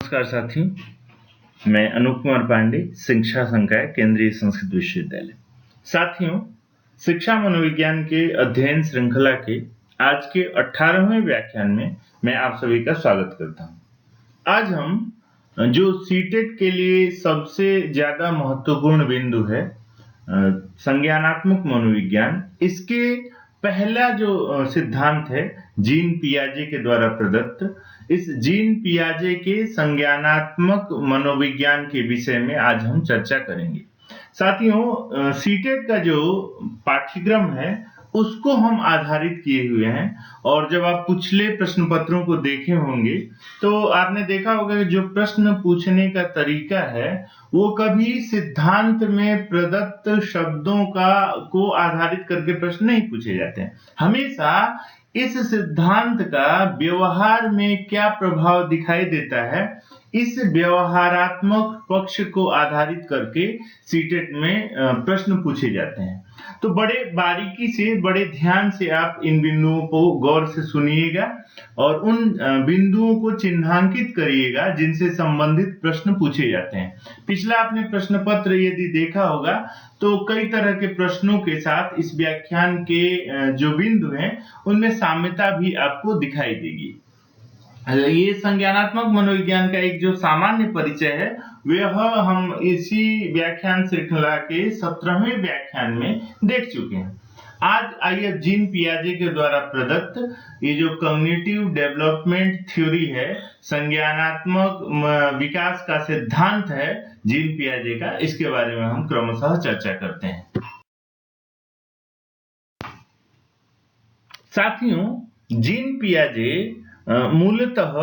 नमस्कार साथियों, मैं अनूप कुमार पांडे, शिक्षा संकाय, केंद्रीय संस्कृत विश्वविद्यालय। साथियों, शिक्षा मनोविज्ञान के अध्ययन श्रृंखला के आज के 18वें व्याख्यान में मैं आप सभी का स्वागत करता हूं। आज हम जो सीटेट के लिए सबसे ज्यादा महत्वपूर्ण बिंदु है, संज्ञानात्मक मनोविज्ञान, इसके पहला जो सिद्धांत है जीन पियाजे के द्वारा प्रदत्त, इस जीन पियाजे के संज्ञानात्मक मनोविज्ञान के विषय में आज हम चर्चा करेंगे। साथियों, सीटेट का जो पाठ्यक्रम है उसको हम आधारित किए हुए हैं, और जब आप पिछले प्रश्न पत्रों को देखे होंगे तो आपने देखा होगा कि जो प्रश्न पूछने का तरीका है वो कभी सिद्धांत में प्रदत्त शब्दों को आधारित करके प्रश्न नहीं पूछे जाते हैं। हमेशा इस सिद्धांत का व्यवहार में क्या प्रभाव दिखाई देता है, इस व्यवहारात्मक पक्ष को आधारित करके सीटेट में प्रश्न पूछे जाते हैं। तो बड़े बारीकी से, बड़े ध्यान से आप इन बिंदुओं को गौर से सुनिएगा और उन बिंदुओं को चिन्हांकित करिएगा जिनसे संबंधित प्रश्न पूछे जाते हैं। पिछला आपने प्रश्न पत्र यदि देखा होगा तो कई तरह के प्रश्नों के साथ इस व्याख्यान के जो बिंदु हैं उनमें साम्यता भी आपको दिखाई देगी। ये संज्ञानात्मक मनोविज्ञान का एक जो सामान्य परिचय है वह हम इसी व्याख्यान श्रृंखला के 17वें व्याख्यान में देख चुके हैं। आज आइए जीन पियाजे के द्वारा प्रदत्त ये जो कॉग्निटिव डेवलपमेंट थ्योरी है, संज्ञानात्मक विकास का सिद्धांत है जीन पियाजे का, इसके बारे में हम क्रमशः चर्चा करते हैं। साथियों, जीन पियाजे मूलतः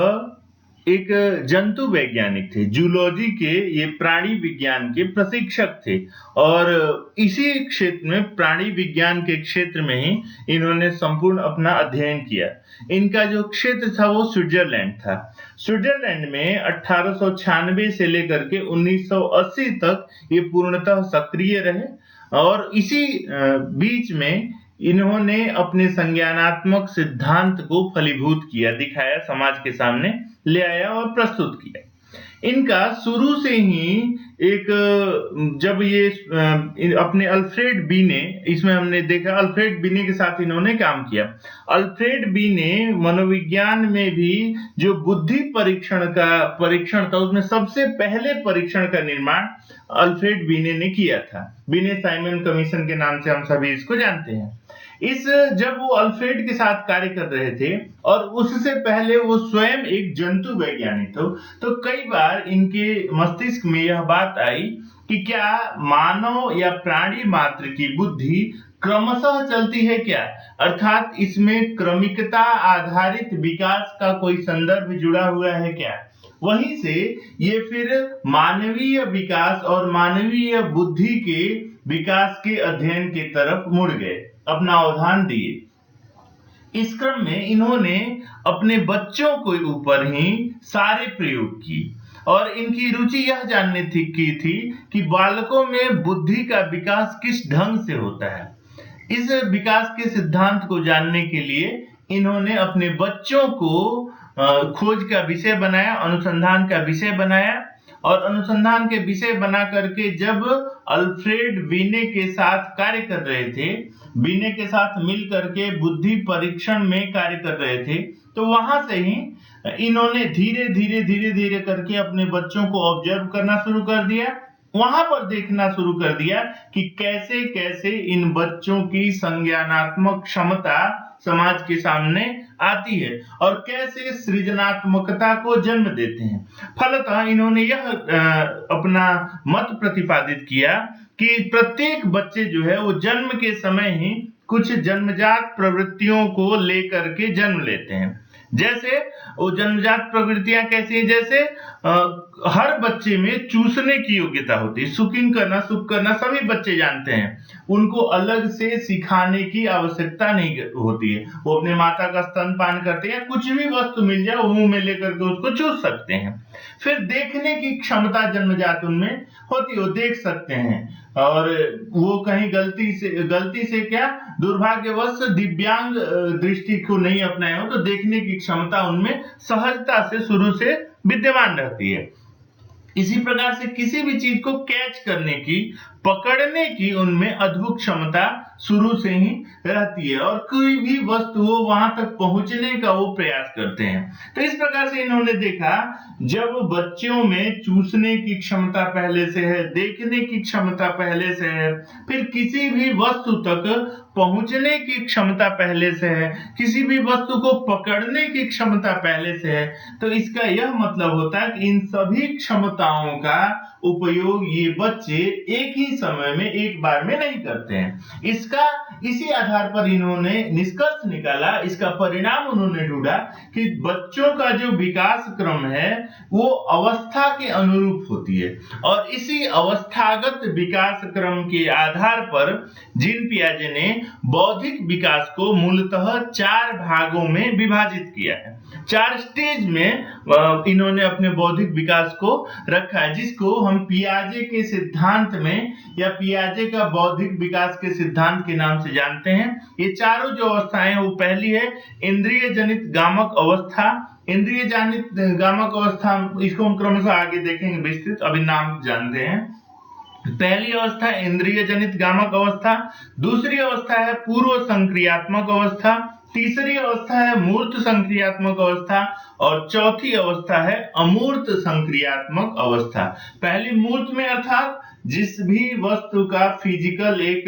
एक जंतु वैज्ञानिक थे, जूलॉजी के, ये प्राणी विज्ञान के प्रशिक्षक थे, और इसी क्षेत्र में, प्राणी विज्ञान के क्षेत्र में ही इन्होंने संपूर्ण अपना अध्ययन किया। इनका जो क्षेत्र था वो स्विट्जरलैंड था। स्विट्जरलैंड में 1896 से लेकर के 1980 तक ये पूर्णतः सक्रिय रहे, और इसी बीच में इन्होंने अपने संज्ञानात्मक सिद्धांत को फलीभूत किया, दिखाया, समाज के सामने ले आया और प्रस्तुत किया। इनका शुरू से ही एक, जब ये अपने अल्फ्रेड बीने, इसमें हमने देखा अल्फ्रेड बीने के साथ इन्होंने काम किया। अल्फ्रेड बीने मनोविज्ञान में भी जो बुद्धि परीक्षण था, उसमें सबसे पहले परीक्षण का निर्माण अल्फ्रेड बीने ने किया था। बीने साइमन कमीशन के नाम से हम सभी इसको जानते हैं। जब वो अल्फ्रेड के साथ कार्य कर रहे थे और उससे पहले वो स्वयं एक जंतु वैज्ञानिक थे, तो कई बार इनके मस्तिष्क में यह बात आई कि क्या मानव या प्राणी मात्र की बुद्धि क्रमशः चलती है क्या, अर्थात इसमें क्रमिकता आधारित विकास का कोई संदर्भ जुड़ा हुआ है क्या। वहीं से ये फिर मानवीय विकास और मानवीय बुद्धि के विकास के अध्ययन की तरफ मुड़ गए, अपना अवधान दिए। इस क्रम में इन्होंने अपने बच्चों के ऊपर ही सारे प्रयोग की, और इनकी रुचि यह जानने की थी कि बालकों में बुद्धि का विकास किस ढंग से होता है। इस विकास के सिद्धांत को जानने के लिए इन्होंने अपने बच्चों को खोज का विषय बनाया, अनुसंधान का विषय बनाया, और अनुसंधान के विषय बना करके जब अल्फ्रेड बीने के साथ कार्य कर रहे थे, बीने के साथ मिल करके बुद्धि परीक्षण में कार्य कर रहे थे, तो वहां से ही इन्होंने धीरे धीरे करके अपने बच्चों को ऑब्जर्व करना शुरू कर दिया। वहां पर देखना शुरू कर दिया कि कैसे कैसे इन बच्चों की संज्ञानात्मक क्षमता समाज के सामने आती है और कैसे सृजनात्मकता को जन्म देते हैं। फलतः इन्होंने यह अपना मत प्रतिपादित किया कि प्रत्येक बच्चे जो है वो जन्म के समय ही कुछ जन्मजात प्रवृत्तियों को लेकर के जन्म लेते हैं। जैसे वो जन्मजात प्रवृत्तियां कैसी हैं, जैसे हर बच्चे में चूसने की योग्यता होती है, सुकिंग करना, सुख करना सभी बच्चे जानते हैं, उनको अलग से सिखाने की आवश्यकता नहीं होती है। वो अपने माता का स्तनपान करते हैं, कुछ भी वस्तु मिल जाए वो मुंह में लेकर के उसको चूस सकते हैं। फिर देखने की क्षमता जन्मजात उनमें होती है, वो देख सकते हैं, और वो कहीं गलती से क्या, दुर्भाग्यवश दिव्यांग दृष्टि को नहीं अपनाए हो तो देखने की क्षमता उनमें सहजता से शुरू से विद्यमान रहती है। इसी प्रकार से किसी भी चीज को कैच करने की, पकड़ने की उनमें अद्भुत क्षमता शुरू से ही रहती है और कोई भी वस्तु हो वहां तक पहुंचने का वो प्रयास करते हैं। तो इस प्रकार से इन्होंने देखा, जब बच्चों में चूसने की क्षमता पहले से है, देखने की क्षमता पहले से है, फिर किसी भी वस्तु तक पहुंचने की क्षमता पहले से है, किसी भी वस्तु को पकड़ने की क्षमता पहले से है, तो इसका यह मतलब होता है कि इन सभी क्षमताओं का उपयोग ये बच्चे एक ही समय में, एक बार में नहीं करते हैं। इसी आधार पर इन्होंने निष्कर्ष निकाला, इसका परिणाम उन्होंने ढूंढा कि बच्चों का जो विकास क्रम है वो अवस्था के अनुरूप होती है और इसी अवस्थागत विकास क्रम के आधार पर जीन पियाजे ने बौद्धिक विकास को मूलतः 4 भागों में विभाजित किया है। 4 स्टेज में इन्होंने अपने बौद्धिक विकास को रखा है, जिसको हम पियाजे के सिद्धांत में या पियाजे का बौद्धिक विकास के सिद्धांत के नाम से जानते हैं। ये चारों जो अवस्थाएं हैं, वो पहली है इंद्रिय जनित गामक अवस्था। इंद्रिय जनित गामक अवस्था, इसको हम क्रमशः आगे देखेंगे विस्तृत, अभी नाम जानते हैं। पहली अवस्था है इंद्रिय जनित गामक अवस्था, दूसरी अवस्था है पूर्व संक्रियात्मक अवस्था, तीसरी अवस्था है मूर्त संक्रियात्मक अवस्था और चौथी अवस्था है अमूर्त संक्रियात्मक अवस्था। पहली मूर्त में अर्थात जिस भी वस्तु का फिजिकल एक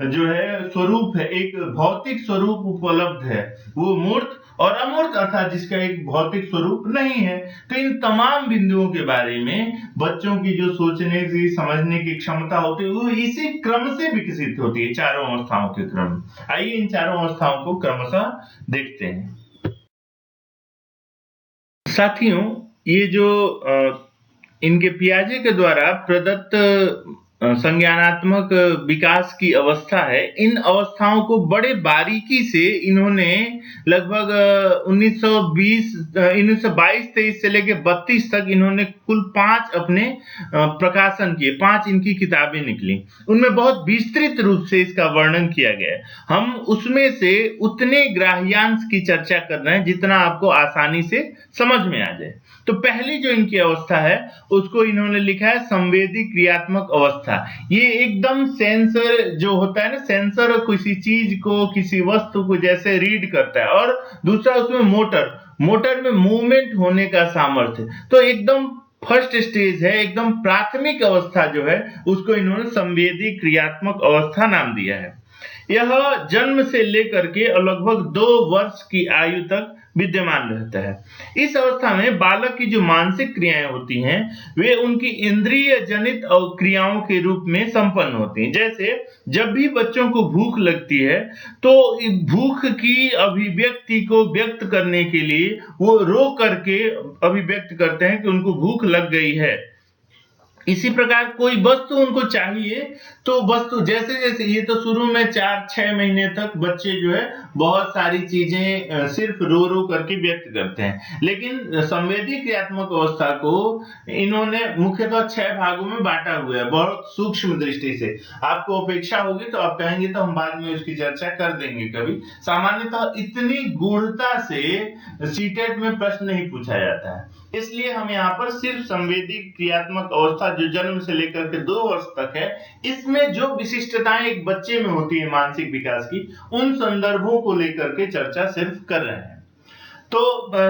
जो है स्वरूप है, एक भौतिक स्वरूप उपलब्ध है, वो मूर्त, और अमूर्त अर्थात जिसका एक भौतिक स्वरूप नहीं है। तो इन तमाम बिंदुओं के बारे में बच्चों की जो सोचने की, समझने की क्षमता होती है, वो इसी क्रम से विकसित होती है, चारों अवस्थाओं के क्रम। आइए इन चारों अवस्थाओं को क्रमशः देखते हैं। साथियों, ये जो इनके पियाजे के द्वारा प्रदत्त संज्ञानात्मक विकास की अवस्था है, इन अवस्थाओं को बड़े बारीकी से इन्होंने लगभग 1922 से लेकर 32 तक इन्होंने कुल 5 अपने प्रकाशन किए, 5 इनकी किताबें निकली। उनमें बहुत विस्तृत रूप से इसका वर्णन किया गया है। हम उसमें से उतने ग्राह्यांश की चर्चा कर रहे हैं जितना आपको आसानी से समझ में आ जाए। तो पहली जो इनकी अवस्था है उसको इन्होंने लिखा है संवेदी क्रियात्मक अवस्था। ये एकदम सेंसर जो होता है ना, सेंसर किसी चीज को, किसी वस्तु को जैसे रीड करता है, और दूसरा उसमें मोटर में मूवमेंट होने का सामर्थ्य। तो एकदम फर्स्ट स्टेज है, एकदम प्राथमिक अवस्था जो है उसको इन्होंने संवेदी क्रियात्मक अवस्था नाम दिया है। यह जन्म से लेकर के लगभग 2 वर्ष की आयु तक विद्यमान रहता है। इस अवस्था में बालक की जो मानसिक क्रियाएं होती हैं वे उनकी इंद्रिय जनित क्रियाओं के रूप में संपन्न होती हैं। जैसे जब भी बच्चों को भूख लगती है तो भूख की अभिव्यक्ति को व्यक्त करने के लिए वो रो करके अभिव्यक्त करते हैं कि उनको भूख लग गई है। इसी प्रकार कोई वस्तु उनको चाहिए तो वस्तु जैसे जैसे, ये तो शुरू में 4-6 महीने तक बच्चे जो है बहुत सारी चीजें सिर्फ रो रो करके व्यक्त करते हैं, लेकिन संवेदी क्रियात्मक अवस्था को इन्होंने मुख्यतः 6 भागों में बांटा हुआ है, बहुत सूक्ष्म दृष्टि से। आपको अपेक्षा होगी तो आप कहेंगे तो हम बाद में उसकी चर्चा कर देंगे कभी। सामान्यतः इतनी गूढ़ता से सीटेट में प्रश्न नहीं पूछा जाता है, इसलिए हम यहाँ पर सिर्फ संवेदी क्रियात्मक अवस्था जो जन्म से लेकर के 2 वर्ष तक है, इसमें जो विशिष्टताएं एक बच्चे में होती है मानसिक विकास की, उन संदर्भों को लेकर के चर्चा सिर्फ कर रहे हैं। तो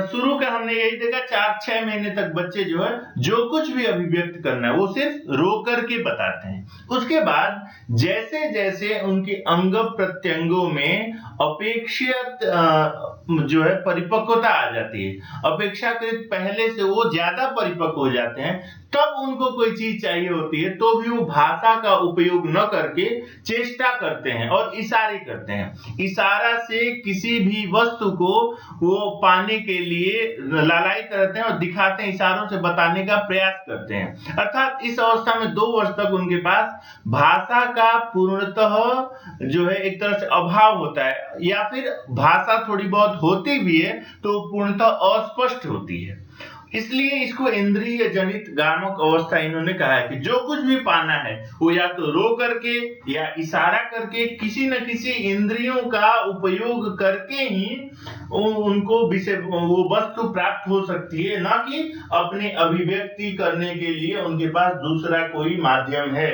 शुरू का हमने यही देखा, 4-6 महीने तक बच्चे जो है जो कुछ भी अभिव्यक्त करना है वो सिर्फ रो करके बताते हैं। उसके बाद जैसे जैसे उनके अंग प्रत्यंगों में अपेक्षित जो है परिपक्वता आ जाती है, अपेक्षाकृत पहले से वो ज्यादा परिपक्व हो जाते हैं, तब उनको कोई चीज चाहिए होती है तो भी वो भाषा का उपयोग न करके चेष्टा करते हैं और इशारे करते हैं। इशारा से किसी भी वस्तु को वो पाने के लिए लालायित रहते हैं और दिखाते हैं, इशारों से बताने का प्रयास करते हैं। अर्थात इस अवस्था में 2 वर्ष तक उनके पास भाषा का पूर्णतः जो है एक तरह से अभाव होता है, या फिर भाषा थोड़ी बहुत होती भी है तो पूर्णतः अस्पष्ट होती है। इसलिए इसको इंद्रिय जनित गामक अवस्था इन्होंने कहा है कि जो कुछ भी पाना है वो या तो रो करके या इशारा करके किसी न किसी इंद्रियों का उपयोग करके ही उनको विषय वो वस्तु प्राप्त हो सकती है, ना कि अपने अभिव्यक्ति करने के लिए उनके पास दूसरा कोई माध्यम है।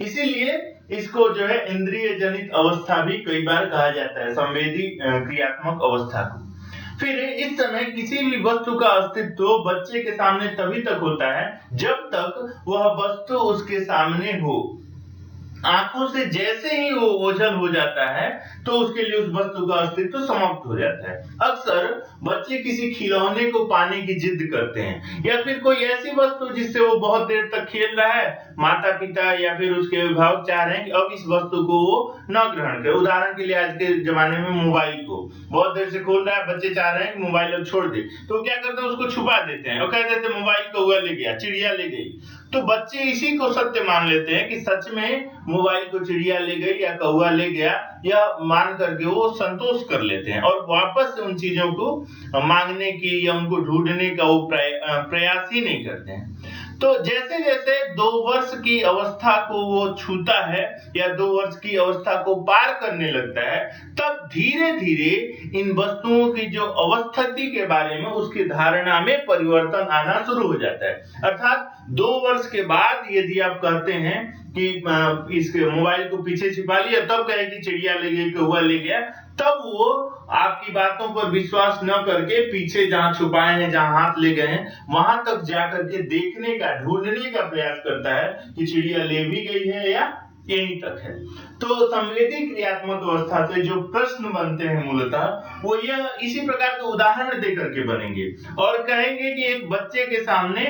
इसीलिए इसको जो है इंद्रिय जनित अवस्था भी कई बार कहा जाता है, संवेदी क्रियात्मक अवस्था को। फिर इस समय किसी भी वस्तु का अस्तित्व बच्चे के सामने तभी तक होता है जब तक वह वस्तु उसके सामने हो। आंखों से जैसे ही वो ओझल हो जाता है तो उसके लिए उस वस्तु का अस्तित्व समाप्त हो जाता है। अक्सर बच्चे किसी खिलौने को पाने की जिद करते हैं या फिर कोई ऐसी वस्तु जिससे वो बहुत देर तक खेल रहा है, माता पिता या फिर उसके अभिभावक चाह रहे हैं कि अब इस वस्तु को वो न ग्रहण करे। उदाहरण के लिए आज के जमाने में मोबाइल को बहुत देर से खोल रहा है, बच्चे चाह रहे हैं कि मोबाइल अब छोड़ दे, तो क्या करते हैं उसको छुपा देते हैं और कह देते हैं मोबाइल कौवा ले गया, चिड़िया ले गई। तो बच्चे इसी को सत्य मान लेते हैं कि सच में मोबाइल को चिड़िया ले गई या कौवा ले गया, या मान करके वो संतोष कर लेते हैं और वापस से उन चीजों को मांगने की या उनको ढूंढने का वो प्रयास ही नहीं करते हैं। तो जैसे जैसे 2 वर्ष की अवस्था को वो छूता है या 2 वर्ष की अवस्था को पार करने लगता है, तब धीरे धीरे इन वस्तुओं की जो अवस्थिति के बारे में उसकी धारणा में परिवर्तन आना शुरू हो जाता है। अर्थात 2 वर्ष के बाद यदि आप कहते हैं कि इसके मोबाइल को पीछे छिपा लिया, तब कहे कि चिड़िया ले गई, कौवा ले गया, तब वो आपकी बातों पर विश्वास न करके पीछे जहां छुपाए हैं, जहां हाथ ले गए हैं, वहां तक जाकर के देखने का, ढूंढने का प्रयास करता है कि चिड़िया ले भी गई है या यहीं तक है। तो संवेदी क्रियात्मक अवस्था से जो प्रश्न बनते हैं मूलतः वो यह इसी प्रकार के उदाहरण देकर के बनेंगे और कहेंगे कि एक बच्चे के सामने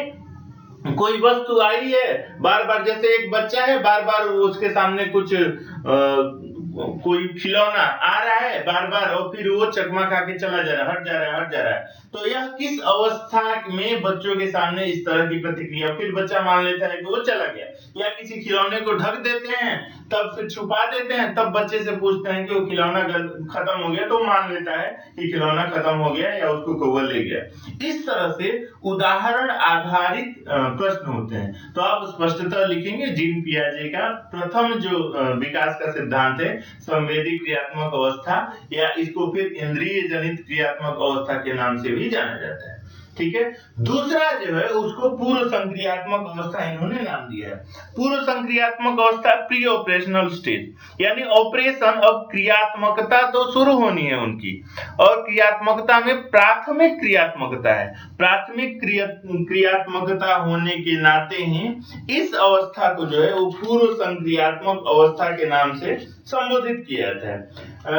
कोई वस्तु आई है, बार बार, जैसे एक बच्चा है बार बार उसके सामने कुछ कोई खिलौना आ रहा है बार बार और फिर वो चकमा खा के चला जा रहा है, हट जा रहा है, हट जा रहा है। तो यह किस अवस्था में बच्चों के सामने इस तरह की प्रतिक्रिया, फिर बच्चा मान लेता है कि वो चला गया, या किसी खिलौने को ढक देते हैं तब फिर छुपा देते हैं, तब बच्चे से पूछते हैं कि वो खिलौना खत्म हो गया, तो मान लेता है कि खिलौना खत्म हो गया या उसको कौवा ले गया। इस तरह से उदाहरण आधारित प्रश्न होते हैं। तो आप स्पष्टतः लिखेंगे जीन पियाजे का प्रथम जो विकास का सिद्धांत है संवेदी क्रियात्मक अवस्था, या इसको फिर इंद्रिय जनित क्रियात्मक अवस्था के नाम से भी जाना जाता है। ठीक है। दूसरा जो है उसको पूर्व संक्रियात्मक अवस्था इन्होंने नाम दिया है। पूर्व संक्रियात्मक अवस्था प्री ऑपरेशनल स्टेज, यानी ऑपरेशन, अब क्रियात्मकता तो शुरू होनी है उनकी, और क्रियात्मकता में प्राथमिक क्रियात्मकता है। प्राथमिक क्रियात्मकता होने के नाते ही इस अवस्था को जो है वो पूर्व संक्रियात्मक अवस्था के नाम से संबोधित किया जाता है।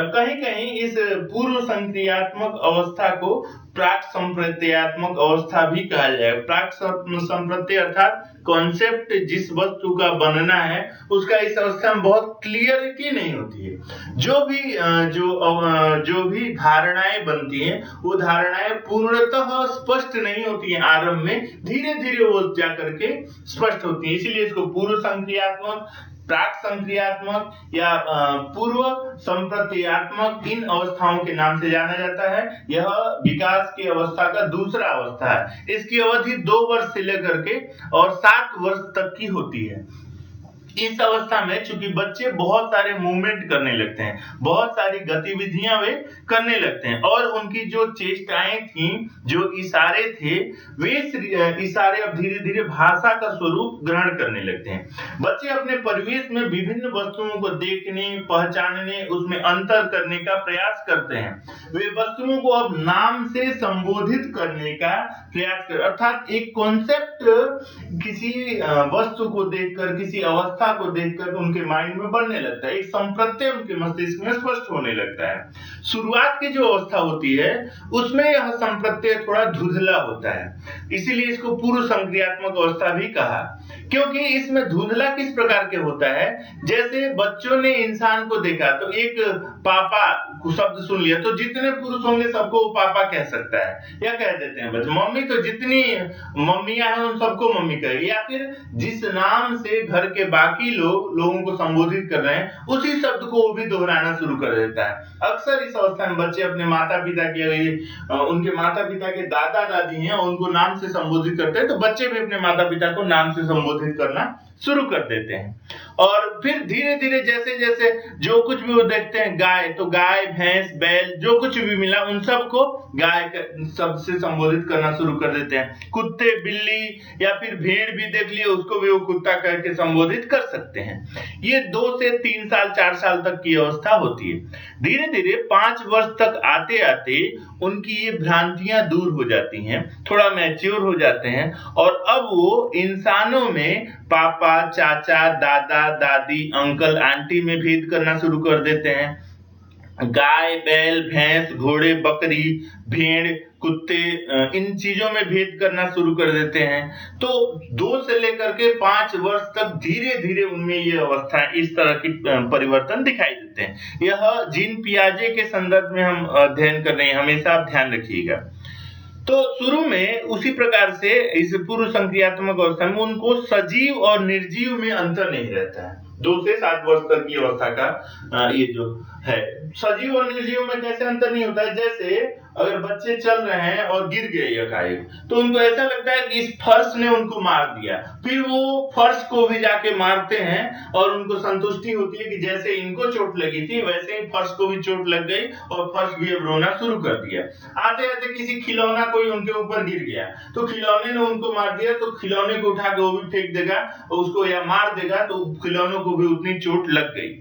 कहीं कहीं इस पूर्व संक्रियात्मक अवस्था को प्राक संप्रत्ययात्मक अवस्था भी कहा जाएगा। प्राक संप्रत्यय अर्थात कॉन्सेप्ट जिस वस्तु का बनना है उसका इस अवस्था में बहुत क्लियरिटी नहीं होती है। जो भी धारणाएं बनती हैं वो धारणाएं पूर्णतः स्पष्ट नहीं होती हैं आरंभ में, धीरे धीरे वो जाकर के स्पष्ट होती है। इसीलिए इसको पूर्व संक्रियात्मक, प्राक संक्रियात्मक या पूर्व संप्रत्ययात्मक इन अवस्थाओं के नाम से जाना जाता है। यह विकास की अवस्था का दूसरा अवस्था है। इसकी अवधि 2 वर्ष से लेकर के और 7 वर्ष तक की होती है। इस अवस्था में चूंकि बच्चे बहुत सारे मूवमेंट करने लगते हैं, बहुत सारी गतिविधियां वे करने लगते हैं, और उनकी जो चेष्टाएं थी, जो इशारे थे, वे इशारे अब धीरे धीरे भाषा का स्वरूप ग्रहण करने लगते हैं। बच्चे अपने परिवेश में विभिन्न वस्तुओं को देखने, पहचानने, उसमें अंतर करने का प्रयास करते हैं। वे वस्तुओं को अब नाम से संबोधित करने का प्रयास कर, अर्थात एक कॉन्सेप्ट किसी वस्तु को देखकर, किसी अवस्था को देखकर उनके माइंड में बनने लगता है, एक संप्रत्यय उनके मस्तिष्क में स्पष्ट होने लगता है। शुरुआत की जो अवस्था होती है उसमें यह संप्रत्यय थोड़ा धुंधला होता है, इसीलिए इसको पूर्व संक्रियात्मक अवस्था भी कहा। क्योंकि इसमें धुंधला किस प्रकार के होता है, जैसे बच्चों ने इंसान को देखा तो एक पापा को शब्द सुन लिया, तो जितने जितने पुरुष होंगे सबको वो पापा कह सकता है, या कह देते हैं बच्चे। मम्मी तो जितनी मम्मियां हैं उन सबको मम्मी कहेगी, या फिर जिस नाम से घर के बाकी लोगों को संबोधित कर रहे हैं उसी शब्द को वो भी दोहराना शुरू कर देता है। अक्सर इस अवस्था में बच्चे अपने माता पिता के उनके माता पिता के दादा दादी हैं उनको नाम से संबोधित करते हैं, तो बच्चे भी अपने माता पिता को नाम से संबोधित करना शुरू कर देते हैं। और फिर धीरे धीरे जैसे जैसे जो कुछ भी वो देखते हैं, गाय तो गाय भैंस बैल जो कुछ भी मिला उन सबको गाय शब्द से संबोधित करना शुरू कर देते हैं। कुत्ते बिल्ली या फिर भेड़ भी देख लिए उसको भी वो कुत्ता कह के संबोधित कर सकते हैं। ये 2 से 3 साल 4 साल तक की अवस्था होती है। धीरे धीरे 5 वर्ष तक आते आते उनकी ये भ्रांतियां दूर हो जाती हैं, थोड़ा मैच्योर हो जाते हैं, और अब वो इंसानों में पापा चाचा दादा दादी अंकल आंटी में भेद करना शुरू कर देते हैं। गाय बैल भैंस घोड़े बकरी भेड़ कुत्ते इन चीजों में भेद करना शुरू कर देते हैं। तो 2 से लेकर के 5 वर्ष तक धीरे धीरे उनमें ये अवस्था इस तरह की परिवर्तन दिखाई देते हैं। यह जीन पियाजे के संदर्भ में हम अध्ययन कर रहे हैं, हमेशा आप ध्यान रखिएगा। तो शुरू में उसी प्रकार से इस पूर्व संक्रियात्मक अवस्था में उनको सजीव और निर्जीव में अंतर नहीं रहता है। 2 से 7 वर्ष तक की अवस्था का ये जो है, सजीव और निर्जीव में कैसे अंतर नहीं होता है। जैसे अगर बच्चे चल रहे हैं और गिर गए एकाएक, तो उनको ऐसा लगता है कि इस फर्श ने उनको मार दिया, फिर वो फर्श को भी जाके मारते हैं और उनको संतुष्टि होती है कि जैसे इनको चोट लगी थी वैसे ही फर्श को भी चोट लग गई और फर्श भी अब रोना शुरू कर दिया। आते आते किसी खिलौना कोई उनके ऊपर गिर गया तो खिलौने ने उनको मार दिया, तो खिलौने को उठा के वो भी फेंक देगा उसको या मार देगा, तो खिलौनों को भी उतनी चोट लग गई।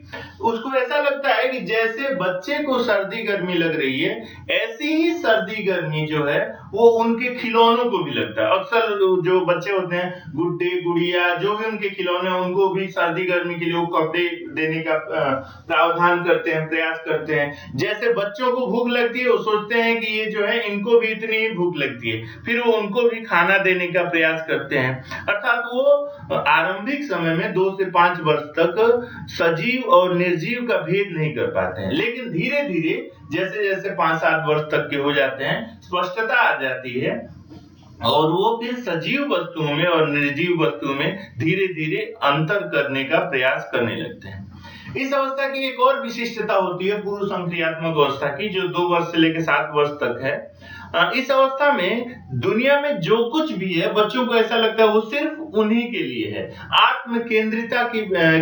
उसको ऐसा लगता है कि जैसे बच्चे को सर्दी गर्मी लग रही है ऐसी ही सर्दी गर्मी जो है वो उनके खिलौनों को भी लगता है। अक्सर जो बच्चे होते हैं गुड्डे गुड़िया जो भी उनके खिलौने उनको भी सर्दी गर्मी के लिए वो कपड़े देने का प्रावधान करते हैं, प्रयास करते हैं। जैसे बच्चों को भूख लगती है वो सोचते हैं कि ये जो है इनको भी इतनी ही भूख लगती है, फिर वो उनको भी खाना देने का प्रयास करते हैं। अर्थात वो आरंभिक समय में 2 से 5 वर्ष तक सजीव और निर्जीव का भेद नहीं कर पाते हैं, लेकिन धीरे धीरे जैसे जैसे 5-7 वर्ष तक के हो जाते हैं स्पष्टता आ जाती है और वो फिर सजीव वस्तुओं में और निर्जीव वस्तुओं में धीरे धीरे अंतर करने का प्रयास करने लगते हैं। इस अवस्था की एक और विशिष्टता होती है पूर्व संक्रियात्मक अवस्था की, जो 2 वर्ष से लेकर 7 वर्ष तक है। इस अवस्था में दुनिया में जो कुछ भी है बच्चों को ऐसा लगता है वो सिर्फ उन्हीं के लिए है। आत्म केंद्रिता की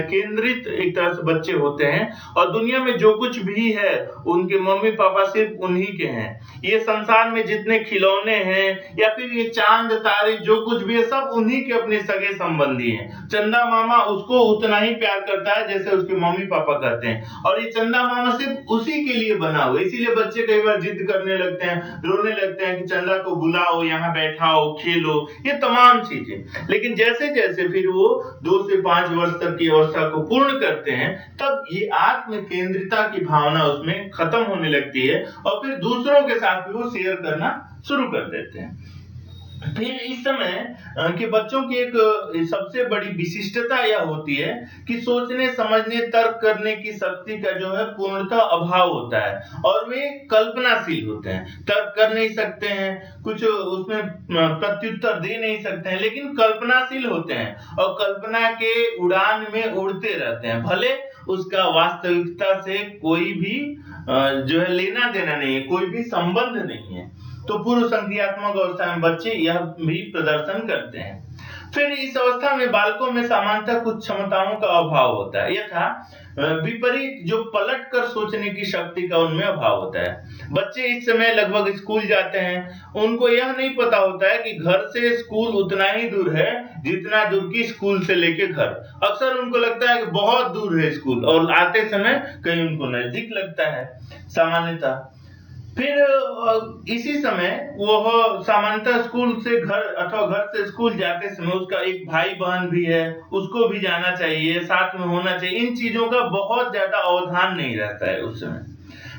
केंद्रित एक तरह से बच्चे होते हैं और दुनिया में जो कुछ भी है उनके मम्मी पापा सिर्फ उन्हीं के हैं। ये संसार में जितने खिलौने हैं या फिर ये चांद तारे जो कुछ भी है सब उन्हीं के अपने सगे संबंधी हैं। चंदा मामा उसको उतना ही प्यार करता है जैसे उसके मम्मी पापा करते हैं, और ये चंदा मामा सिर्फ उसी के लिए बना हुआ है। इसीलिए बच्चे कई बार जिद करने लगते हैं, रोने लगते हैं कि चंदा को बुलाओ, यहाँ बैठाओ, खेलो, ये तमाम चीजें। लेकिन जैसे जैसे फिर वो 2 से 5 वर्ष तक की अवस्था को पूर्ण करते हैं तब ये आत्म केंद्रिता की भावना उसमें खत्म होने लगती है और फिर दूसरों के साथ भी वो शेयर करना शुरू कर देते हैं। फिर इस समय के बच्चों की एक सबसे बड़ी विशिष्टता यह होती है कि सोचने समझने तर्क करने की शक्ति का जो है पूर्णतः अभाव होता है और वे कल्पनाशील होते हैं। तर्क कर नहीं सकते हैं, कुछ उसमें प्रत्युत्तर दे नहीं सकते हैं, लेकिन कल्पनाशील होते हैं और कल्पना के उड़ान में उड़ते रहते हैं, भले उसका वास्तविकता से कोई भी जो है लेना देना नहीं है, कोई भी संबंध नहीं है। तो पूर्व संक्रियात्मक अवस्था में बच्चे यह भी प्रदर्शन करते हैं। फिर इस अवस्था में बालकों में सामान्यतः कुछ क्षमताओं का अभाव होता है, यथा विपरीत जो पलट कर सोचने की शक्ति का उनमें अभाव होता है। बच्चे इस समय लगभग स्कूल जाते हैं, उनको यह नहीं पता होता है कि घर से स्कूल उतना ही दूर है जितना दूर की स्कूल से लेके घर। अक्सर उनको लगता है कि बहुत दूर है स्कूल और आते समय कहीं उनको नजदीक लगता है सामान्यतः। फिर इसी समय वो सामान्यतः स्कूल से घर अथवा घर से स्कूल जाते समय उसका एक भाई बहन भी है, उसको भी जाना चाहिए, साथ में होना चाहिए, इन चीजों का बहुत ज्यादा अवधान नहीं रहता है उस समय।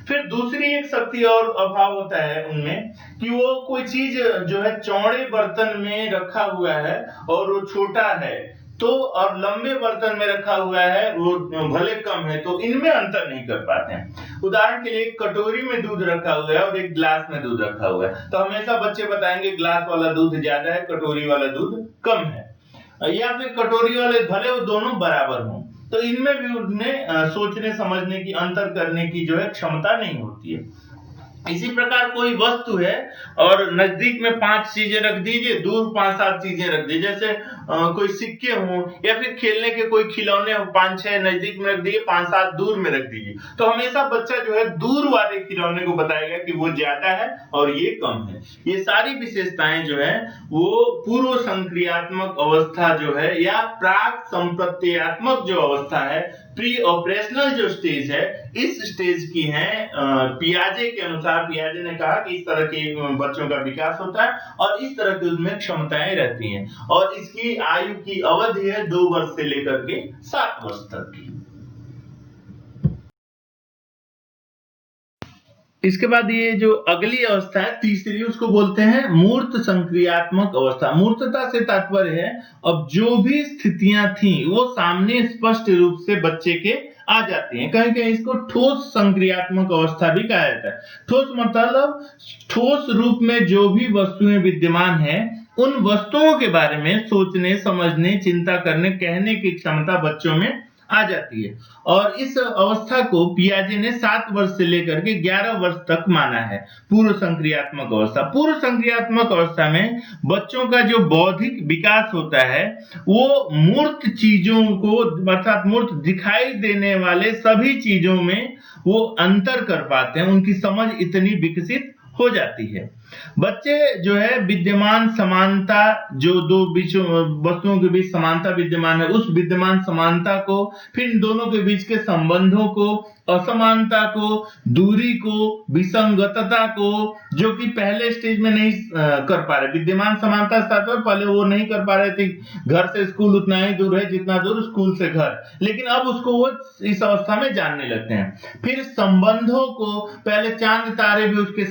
फिर दूसरी एक शक्ति और अभाव होता है उनमें कि वो कोई चीज जो है चौड़े बर्तन में रखा हुआ है और वो छोटा है, तो और लंबे बर्तन में रखा हुआ है वो भले कम है, तो इनमें अंतर नहीं कर पाते हैं। उदाहरण के लिए एक कटोरी में दूध रखा हुआ है और एक ग्लास में दूध रखा हुआ है, तो हमेशा बच्चे बताएंगे ग्लास वाला दूध ज्यादा है, कटोरी वाला दूध कम है। या फिर कटोरी वाले भले वो दोनों बराबर हों, तो इनमें भी उन्हें सोचने समझने की, अंतर करने की जो है क्षमता नहीं होती है। इसी प्रकार कोई वस्तु है और नजदीक में 5 चीजें रख दीजिए, दूर 5-7 चीजें रख दीजिए, जैसे कोई सिक्के हों या फिर खेलने के कोई खिलौने हो, 5-6 नजदीक में रख दिए, 5-7 दूर में रख दीजिए, तो हमेशा बच्चा जो है दूर वाले खिलौने को बताएगा कि वो ज्यादा है और ये कम है। ये सारी विशेषताएं जो है वो पूर्व संक्रियात्मक अवस्था जो है या प्राक संप्रत्ययात्मक जो अवस्था है, प्री ऑपरेशनल जो स्टेज है, इस स्टेज की है। पियाजे के अनुसार, पियाजे ने कहा कि इस तरह के बच्चों का विकास होता है और इस तरह की उनमें क्षमताएं रहती हैं, और इसकी आयु की अवधि है 2 वर्ष से लेकर के 7 वर्ष तक की। इसके बाद ये जो अगली अवस्था है तीसरी, उसको बोलते हैं मूर्त संक्रियात्मक अवस्था। मूर्तता से तात्पर्य है अब जो भी स्थितियां थी वो सामने स्पष्ट रूप से बच्चे के आ जाती हैं। कहीं कहीं इसको ठोस संक्रियात्मक अवस्था भी कहा जाता है। ठोस मतलब ठोस रूप में जो भी वस्तुएं विद्यमान है उन वस्तुओं के बारे में सोचने, समझने, चिंता करने, कहने की क्षमता बच्चों में आ जाती है। और इस अवस्था को पियाजे ने 7 वर्ष से लेकर के 11 वर्ष तक माना है पूर्व संक्रियात्मक अवस्था। पूर्व संक्रियात्मक अवस्था में बच्चों का जो बौद्धिक विकास होता है वो मूर्त चीजों को, अर्थात मूर्त दिखाई देने वाले सभी चीजों में वो अंतर कर पाते हैं, उनकी समझ इतनी विकसित हो जाती है। बच्चे जो है विद्यमान समानता, जो दो वस्तुओं के बीच समानता विद्यमान है, उस विद्यमान समानता को, फिर इन दोनों के बीच के संबंधों को, असमानता को, दूरी को, विसंगतता को, जो कि पहले स्टेज में नहीं कर पा रहे। विद्यमान समानता स्थापित पहले वो नहीं कर पा रहे थे, घर से स्कूल उतना ही दूर है जितना दूर स्कूल से घर, लेकिन अब उसको वो इस अवस्था में जानने लगते हैं। फिर संबंधों को, पहले चांद तारे भी उसके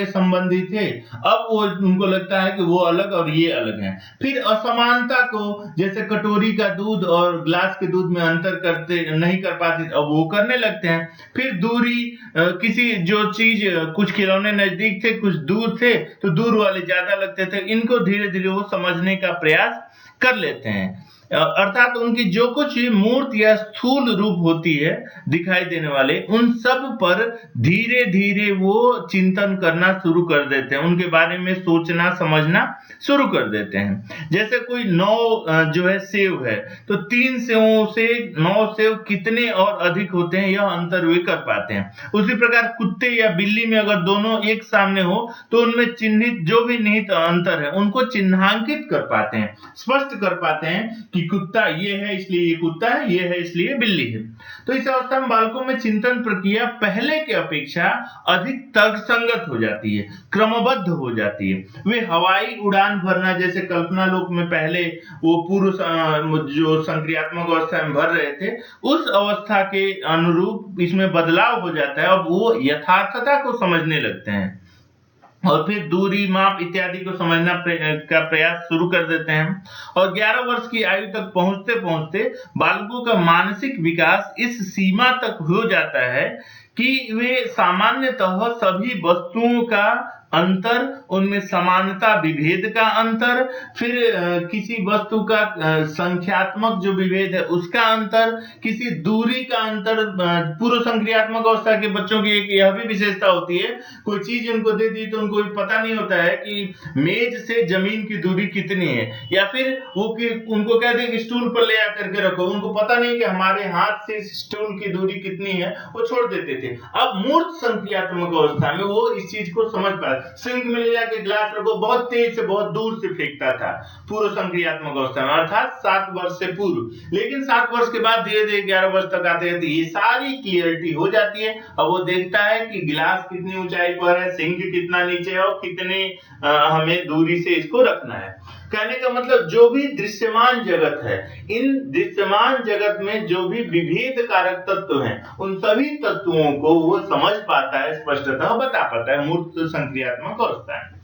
संबंधी थे, अब वो उनको लगता है कि वो अलग और ये अलग हैं। फिर असमानता को, जैसे कटोरी का दूध और ग्लास के दूध में अंतर करते नहीं कर पाते, अब वो करने लगते हैं। फिर दूरी, किसी जो चीज, कुछ खिलौने नजदीक थे कुछ दूर थे तो दूर वाले ज्यादा लगते थे, इनको धीरे धीरे वो समझने का प्रयास कर लेते हैं। अर्थात उनकी जो कुछ मूर्त या स्थूल रूप होती है दिखाई देने वाले, उन सब पर धीरे धीरे वो चिंतन करना शुरू कर देते हैं, उनके बारे में सोचना समझना शुरू कर देते हैं। जैसे कोई 9 जो है सेव है, तो 3 सेवों से 9 सेव कितने और अधिक होते हैं यह अंतर वे कर पाते हैं। उसी प्रकार कुत्ते या बिल्ली में अगर दोनों एक सामने हो तो उनमें चिन्हित जो भी निहित अंतर है उनको चिन्हांकित कर पाते हैं, स्पष्ट कर पाते हैं कि कुत्ता ये है इसलिए ये कुत्ता है, ये है इसलिए बिल्ली है। तो इस अवस्था में बालकों में चिंतन प्रक्रिया पहले के अपेक्षा अधिक तर्कसंगत हो जाती है, क्रमबद्ध हो जाती है। वे हवाई उड़ान भरना, जैसे कल्पना लोक में पहले वो पूर्व जो संक्रियात्मक अवस्था में भर रहे थे, उस अवस्था के अनुरूप इसमें बदलाव हो जाता है। अब वो यथार्थता को समझने लगते हैं और फिर दूरी, माप इत्यादि को समझना का प्रयास शुरू कर देते हैं। और 11 वर्ष की आयु तक पहुंचते पहुंचते बालकों का मानसिक विकास इस सीमा तक हो जाता है कि वे सामान्यतः सभी वस्तुओं का अंतर, उनमें समानता विभेद का अंतर, फिर किसी वस्तु का संख्यात्मक जो विभेद है उसका अंतर, किसी दूरी का अंतर। पूर्व संक्रियात्मक अवस्था के बच्चों की एक यह भी विशेषता होती है, कोई चीज उनको दे दी तो उनको पता नहीं होता है कि मेज से जमीन की दूरी कितनी है, या फिर वो उनको कह दें कि स्टूल पर ले आकर के रखो, उनको पता नहीं कि हमारे हाथ से स्टूल की दूरी कितनी है, वो छोड़ देते थे। अब मूर्त संक्रियात्मक अवस्था में वो इस चीज को समझ पाए। सिंक में ले जाके ग्लास रखो, बहुत तेज से बहुत दूर से फेंकता था पूर्व संक्रियात्मक अवस्था में, अर्थात 7 वर्ष से पूर्व। लेकिन 7 वर्ष के बाद धीरे धीरे 11 वर्ष तक आते हैं तो ये सारी क्लियरिटी हो जाती है। अब वो देखता है कि गिलास कितनी ऊंचाई पर है, सिंक कितना नीचे है और कितने हमें दूरी से इसको रखना है। कहने का मतलब जो भी दृश्यमान जगत है, इन दृश्यमान जगत में जो भी विभेद कारक तत्व हैं, उन सभी तत्वों को वो समझ पाता है, स्पष्टतः बता पाता है मूर्त संक्रियात्मक अवस्था है।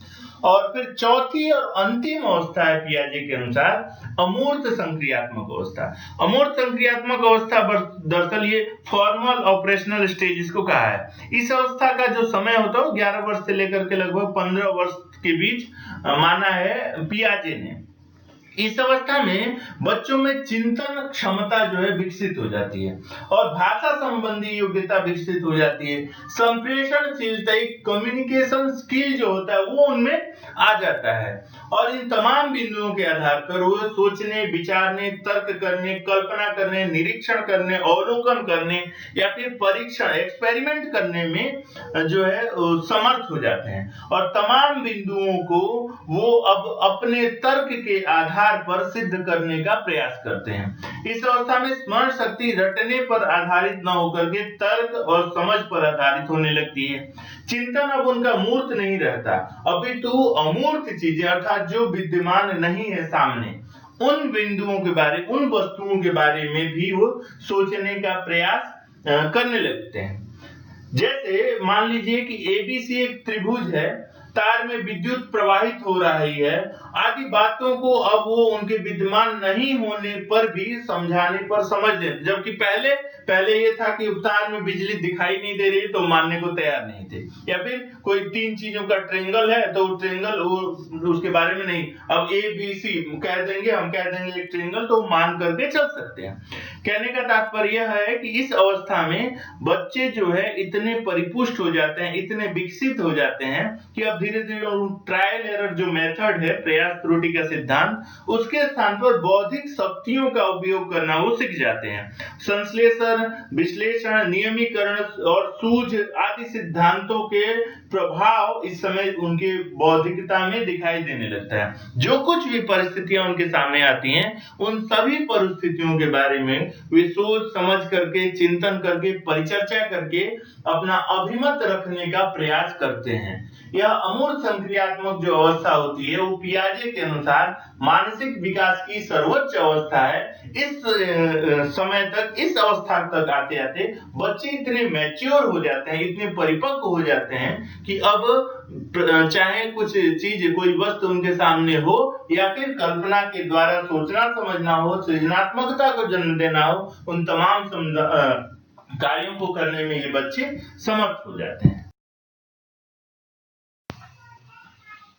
और फिर चौथी और अंतिम अवस्था है पियाजे के अनुसार अमूर्त संक्रियात्मक अवस्था। अमूर्त संक्रियात्मक अवस्था दरअसल ये फॉर्मल ऑपरेशनल स्टेज इसको कहा है। इस अवस्था का जो समय होता है 11 वर्ष से लेकर के लगभग 15 वर्ष के बीच माना है पियाजे ने। इस अवस्था में बच्चों में चिंतन क्षमता जो है विकसित हो जाती है और भाषा संबंधी योग्यता विकसित हो जाती है। संप्रेषणशीलता, एक कम्युनिकेशन स्किल जो होता है वो उनमें आ जाता है और इन तमाम बिंदुओं के आधार पर वो सोचने, विचारने, तर्क करने, कल्पना करने, निरीक्षण करने, अवलोकन करने या फिर परीक्षण, एक्सपेरिमेंट करने में जो है समर्थ हो जाते हैं और तमाम बिंदुओं को वो अब अपने तर्क के आधार पर सिद्ध करने का प्रयास करते हैं। इस अवस्था में स्मरण शक्ति रटने पर आधारित न होकर के तर्क और समझ पर आधारित होने लगती है। चिंतन अब उनका मूर्त नहीं रहता, अपितु अमूर्त चीजें अर्थात जो विद्यमान नहीं है सामने, उन बिंदुओं के बारे, उन वस्तुओं के बारे में भी वो सोचने का प्रयास करने लगते हैं। जैसे मान लीजिए कि एबीसी एक त्रिभुज है, तार में विद्युत प्रवाहित हो रही है आदि बातों को अब वो उनके विद्यमान नहीं होने पर भी समझाने पर समझ लेते, जबकि पहले ये था कि तार में बिजली दिखाई नहीं दे रही तो मानने को तैयार नहीं थे, या फिर कोई तीन चीजों का ट्रायंगल है तो ट्रायंगल उसके बारे में नहीं, अब ए बी सी कह देंगे, हम कह देंगे एक ट्रायंगल तो मान करके चल सकते हैं। कहने का तात्पर्य है कि इस अवस्था में बच्चे जो है इतने परिपुष्ट हो जाते हैं, इतने विकसित हो जाते हैं कि अब धीरे धीरे ट्रायल एरर जो मेथड है, प्रयास त्रुटि का सिद्धांत, उसके स्थान पर बौद्धिक शक्तियों का उपयोग करना वो सीख जाते हैं। संश्लेषण, विश्लेषण, नियमीकरण और सूझ आदि सिद्धांतों के प्रभाव इस समय उनके बौद्धिकता में दिखाई देने लगता है। जो कुछ भी परिस्थितियां उनके सामने आती हैं, उन सभी परिस्थितियों के बारे में वे सोच समझ करके, चिंतन करके, परिचर्चा करके अपना अभिमत रखने का प्रयास करते हैं। यह अमूर्त संक्रियात्मक जो अवस्था होती है वो पियाजे के अनुसार मानसिक विकास की सर्वोच्च अवस्था है। इस समय तक, इस अवस्था तक आते आते बच्चे इतने मैच्योर हो जाते हैं, इतने परिपक्व हो जाते हैं कि अब चाहे कुछ चीज, कोई वस्तु उनके सामने हो या फिर कल्पना के द्वारा सोचना समझना हो, सृजनात्मकता को जन्म देना हो, उन तमाम कार्यों को करने में ये बच्चे समर्थ हो जाते हैं।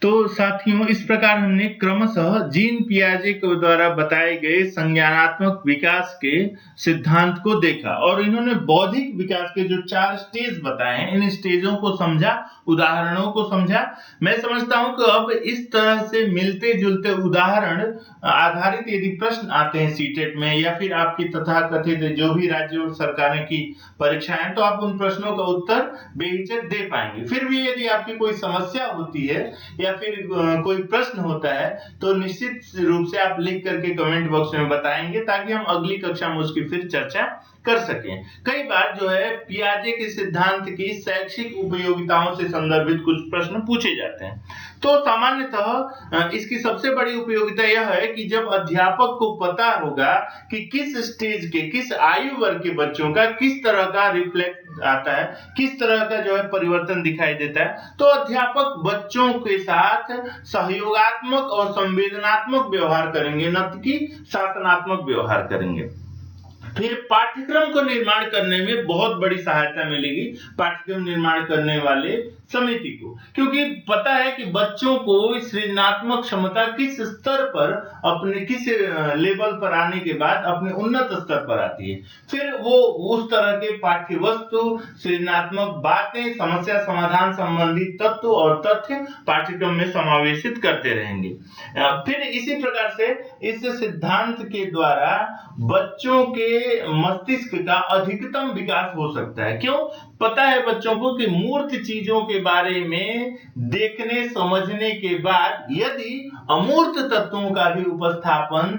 तो साथियों, इस प्रकार हमने क्रमशः जीन पियाजे के द्वारा बताए गए संज्ञानात्मक विकास के सिद्धांत को देखा और इन्होंने बौद्धिक विकास के जो 4 स्टेज बताए हैं, इन स्टेजों को समझा, उदाहरणों को समझा। मैं समझता हूं कि अब इस तरह से मिलते जुलते उदाहरण आधारित यदि प्रश्न आते हैं सीटेट में या फिर आपकी तथाकथित जो भी राज्य और सरकारें की परीक्षाएं, तो आप उन प्रश्नों का उत्तर बेहिचक दे पाएंगे। फिर भी यदि आपकी कोई समस्या होती है या फिर कोई प्रश्न होता है तो निश्चित रूप से आप लिख करके कमेंट बॉक्स में बताएंगे ताकि हम अगली कक्षा में उसकी फिर चर्चा कर सकें। कई बार जो है पियाजे के सिद्धांत की शैक्षिक उपयोगिताओं से संदर्भित कुछ प्रश्न पूछे जाते हैं। तो सामान्यतः इसकी सबसे बड़ी उपयोगिता यह है कि जब अध्यापक को पता होगा कि किस स्टेज के, किस आयु वर्ग के बच्चों का किस तरह का रिफ्लेक्ट आता है, किस तरह का जो है परिवर्तन दिखाई देता है, तो अध्यापक बच्चों के साथ सहयोगात्मक और संवेदनात्मक व्यवहार करेंगे, न कि शासनात्मक व्यवहार करेंगे। फिर पाठ्यक्रम को निर्माण करने में बहुत बड़ी सहायता मिलेगी पाठ्यक्रम निर्माण करने वाले समिति को, क्योंकि पता है कि बच्चों को सृजनात्मक क्षमता किस स्तर पर, अपने किस लेवल पर आने के बाद अपने उन्नत स्तर पर आती है। फिर वो उस तरह के पाठ्य वस्तु, सृजनात्मक बातें, समस्या समाधान संबंधी तत्व और तथ्य पाठ्यक्रम में समावेशित करते रहेंगे। फिर इसी प्रकार से इस सिद्धांत के द्वारा बच्चों के मस्तिष्क का अधिकतम विकास हो सकता है। क्यों? पता है बच्चों को कि मूर्त चीजों के बारे में देखने समझने के बाद यदि अमूर्त तत्वों का भी उपस्थापन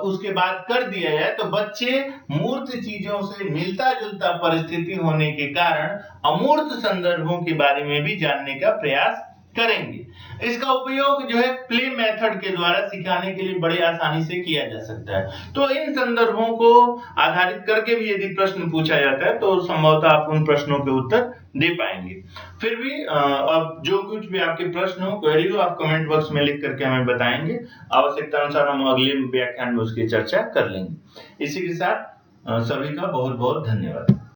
उसके बाद कर दिया जाए तो बच्चे मूर्त चीजों से मिलता जुलता परिस्थिति होने के कारण अमूर्त संदर्भों के बारे में भी जानने का प्रयास करेंगे। इसका उपयोग जो है प्ले मेथड के द्वारा सिखाने के लिए बड़े आसानी से किया जा सकता है। तो इन संदर्भों को आधारित करके भी यदि प्रश्न पूछा जाता है तो संभवतः आप उन प्रश्नों के उत्तर दे पाएंगे। फिर भी अब जो कुछ भी आपके प्रश्न हो, क्वेरी हो, आप कमेंट बॉक्स में लिख करके हमें बताएंगे। आवश्यकता अनुसार हम अगले व्याख्यान में उसकी चर्चा कर लेंगे। इसी के साथ सभी का बहुत बहुत धन्यवाद।